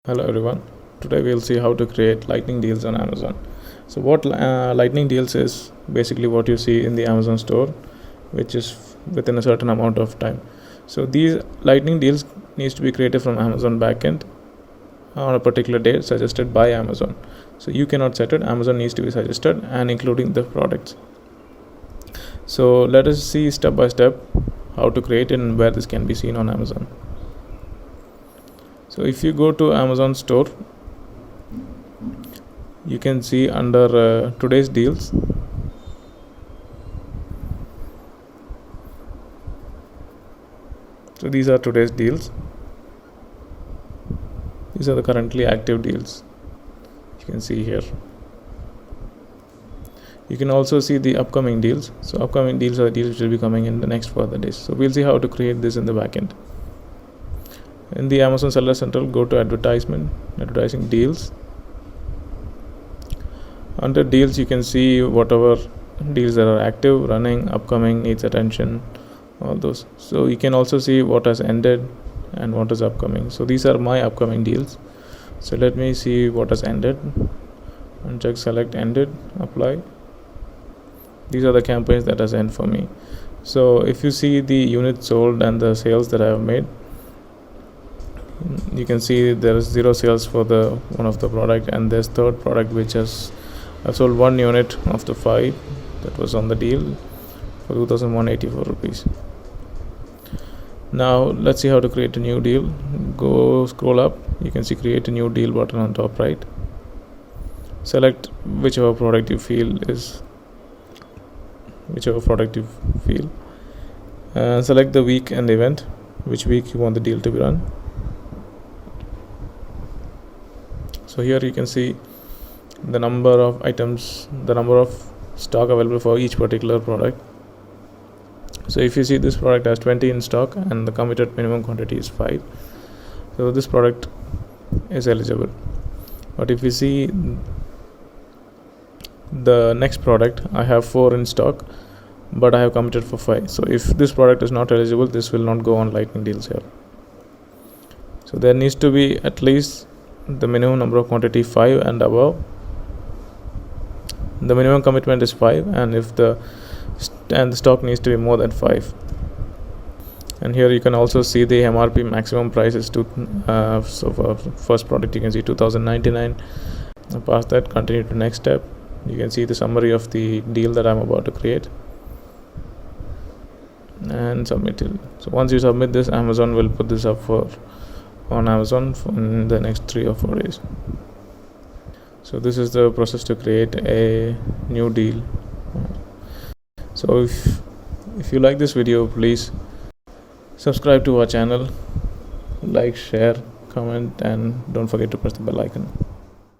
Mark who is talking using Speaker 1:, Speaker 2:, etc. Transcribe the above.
Speaker 1: Hello everyone. Today we'll see how to create lightning deals on Amazon. So what lightning deals is basically what you see in the Amazon store, which is within a certain amount of time. So these lightning deals needs to be created from Amazon backend on a particular date suggested by Amazon. So you cannot set it. Amazon needs to be suggested and including the products. So let us see step by step how to create it and where this can be seen on Amazon. So if you go to Amazon store, you can see under today's deals. So these are today's deals. These are the currently active deals. You can see here. You can also see the upcoming deals. So upcoming deals are deals which will be coming in the next further days. So we'll see how to create this in the backend. In the Amazon Seller Central, go to advertising deals. Under deals, you can see whatever deals that are active, running, upcoming, needs attention, all those. So you can also see what has ended and what is upcoming. So these are my upcoming deals. So let me see what has ended and check select ended, apply. These are the campaigns that has end for me. So if you see the units sold and the sales that I have made, you can see there is 0 sales for the one of the product, and there's third product which has I've sold 1 unit of the 5 that was on the deal for 2,184 rupees. Now let's see how to create a new deal. Go scroll up, you can see create a new deal button on top right. Select whichever product you feel. Select the week and event, which week you want the deal to be run. So here you can see the number of items, the number of stock available for each particular product. So if you see this product has 20 in stock and the committed minimum quantity is 5, so this product is eligible. But if you see the next product, I have 4 in stock but I have committed for 5. So if this product is not eligible, this will not go on lightning deals here. So there needs to be at least the minimum number of quantity 5 and above. The minimum commitment is 5, and if the stock needs to be more than 5. And here you can also see the MRP maximum price is so for first product you can see 2,099. Past that, continue to next step. You can see the summary of the deal that I'm about to create and submit it. So once you submit this, Amazon will put this up on Amazon in the next 3 or 4 days. So this is the process to create a new deal. So if you like this video, please subscribe to our channel, like, share, comment, and don't forget to press the bell icon.